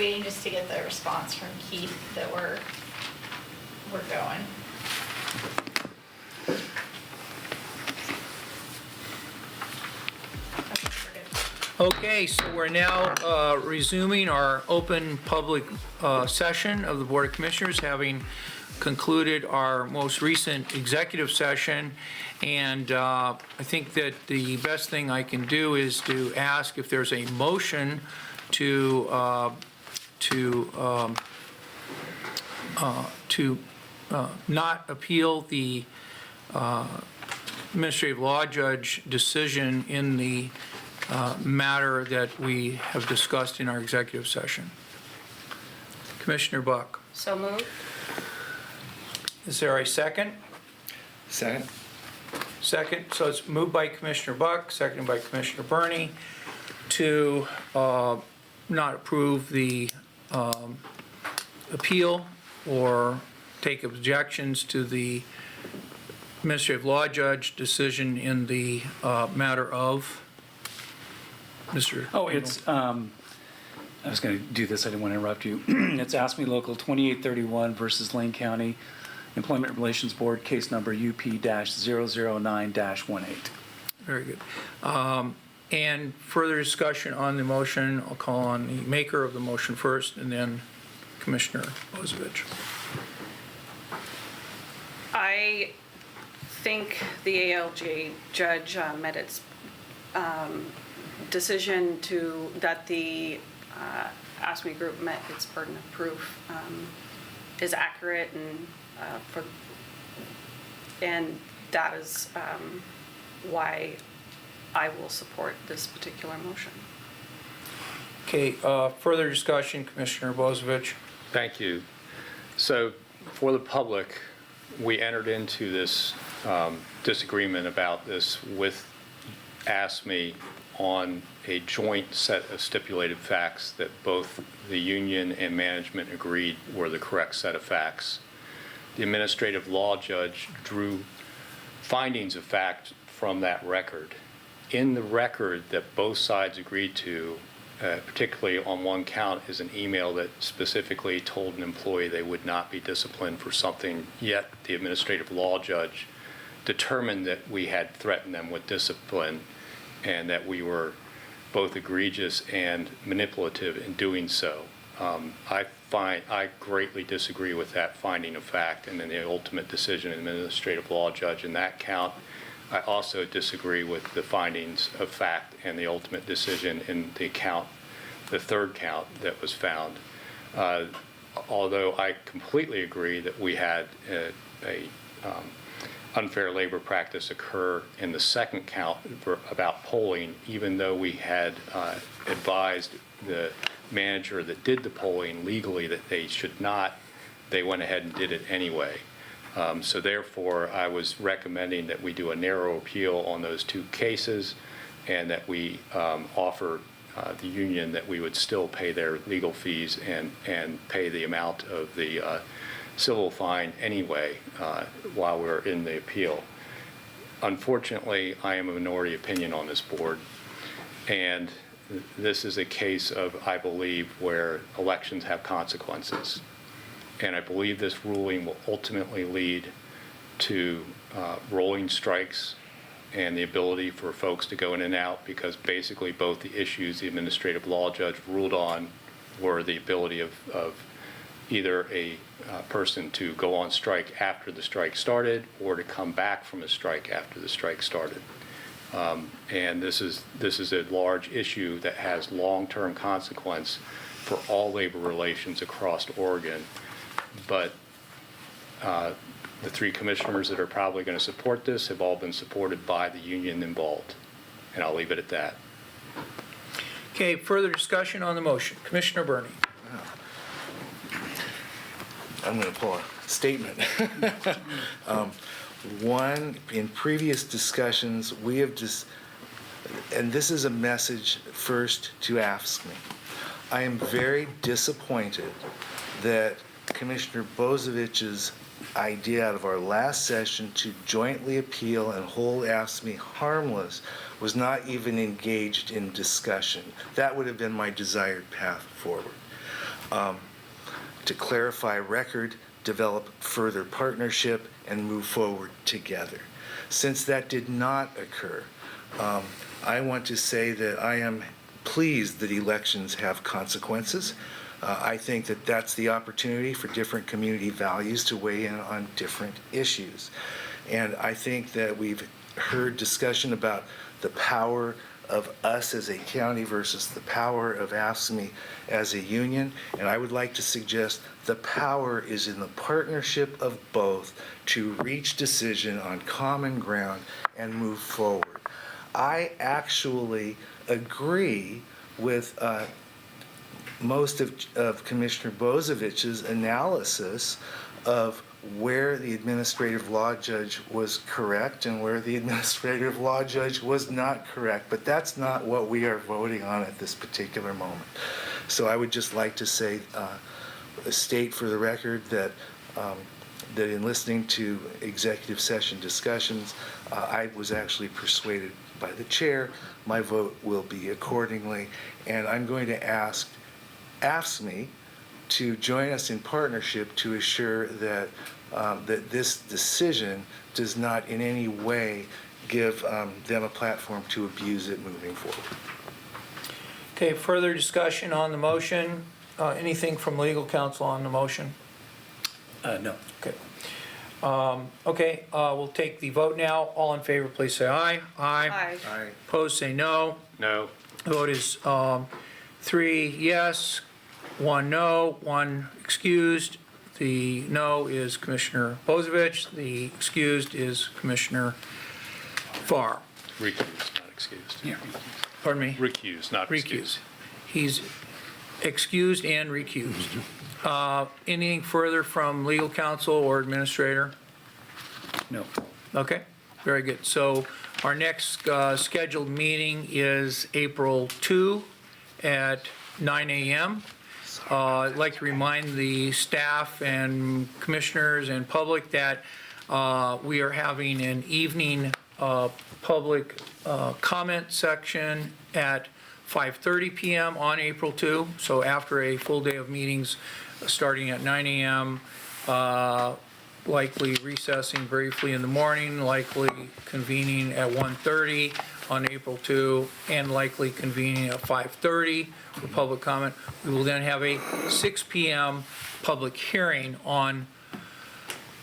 waiting just to get the response from Keith that we're going. Okay, we're good. Okay, so we're now resuming our open public session of the Board of Commissioners, having concluded our most recent executive session. And I think that the best thing I can do is to ask if there's a motion to not appeal the administrative law judge decision in the matter that we have discussed in our executive session. Commissioner Buck. So moved. Is there a second? Second. Second. So it's moved by Commissioner Buck, seconded by Commissioner Burney to not approve the appeal or take objections to the administrative law judge decision in the matter of Mr. Oh, it's, I was going to do this, I didn't want to interrupt you. It's ASME Local 2831 versus Lane County Employment Relations Board, case number UP-009-18. Very good. And further discussion on the motion, I'll call on the maker of the motion first, and then Commissioner Bozevich. I think the ALJ judge met its decision that the ASME group met its burden of proof is accurate, and that is why I will support this particular motion. Okay, further discussion, Commissioner Bozevich. Thank you. So for the public, we entered into this disagreement about this with ASME on a joint set of stipulated facts that both the union and management agreed were the correct set of facts. The administrative law judge drew findings of fact from that record. In the record that both sides agreed to, particularly on one count, is an email that specifically told an employee they would not be disciplined for something, yet the administrative law judge determined that we had threatened them with discipline and that we were both egregious and manipulative in doing so. I greatly disagree with that finding of fact and then the ultimate decision of the administrative law judge in that count. I also disagree with the findings of fact and the ultimate decision in the count, the third count that was found. Although I completely agree that we had a unfair labor practice occur in the second count about polling, even though we had advised the manager that did the polling legally that they should not, they went ahead and did it anyway. So therefore, I was recommending that we do a narrow appeal on those two cases and that we offer the union that we would still pay their legal fees and pay the amount of the civil fine anyway while we're in the appeal. Unfortunately, I am a minority opinion on this board, and this is a case of, I believe, where elections have consequences. And I believe this ruling will ultimately lead to rolling strikes and the ability for folks to go in and out, because basically both the issues the administrative law judge ruled on were the ability of either a person to go on strike after the strike started or to come back from a strike after the strike started. And this is a large issue that has long-term consequence for all labor relations across Oregon. But the three commissioners that are probably going to support this have all been supported by the union involved. And I'll leave it at that. Okay, further discussion on the motion. Commissioner Burney. I'm going to pull a statement. One, in previous discussions, we have just, and this is a message first to AFSCME. I am very disappointed that Commissioner Bozevich's idea out of our last session to jointly appeal and hold AFSCME harmless was not even engaged in discussion. That would have been my desired path forward. to clarify record, develop further partnership, and move forward together. Since that did not occur, I want to say that I am pleased that elections have consequences. I think that that's the opportunity for different community values to weigh in on different issues. And I think that we've heard discussion about the power of us as a county versus the power of AFSCME as a union. And I would like to suggest the power is in the partnership of both to reach decision on common ground and move forward. I actually agree with most of Commissioner Bozovich's analysis of where the administrative law judge was correct and where the administrative law judge was not correct. But that's not what we are voting on at this particular moment. So I would just like to say, state for the record that that in listening to executive session discussions, I was actually persuaded by the chair. My vote will be accordingly, and I'm going to ask AFSCME to join us in partnership to assure that that this decision does not in any way give them a platform to abuse it moving forward. Okay, further discussion on the motion? Anything from legal counsel on the motion? No. Okay. Okay, we'll take the vote now. All in favor, please say aye. Aye. Aye. Opposed, say no. No. The vote is 3 yes, 1 no, 1 excused. The no is Commissioner Bozovich. The excused is Commissioner Farr. Recused, not excused. Yeah. Pardon me? Recused, not excused. Recused. He's excused and recused. Anything further from legal counsel or administrator? No. Okay, very good. So our next scheduled meeting is April 2 at 9 a.m. I'd like to remind the staff and commissioners and public that we are having an evening public comment section at 5:30 p.m. on April 2. So after a full day of meetings starting at 9 a.m., likely recessing briefly in the morning, likely convening at 1:30 on April 2, and likely convening at 5:30 for public comment. We will then have a 6 p.m. public hearing on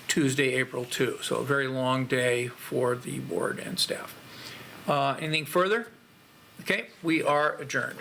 Tuesday, April 2. So a very long day for the board and staff. Anything further? Okay, we are adjourned.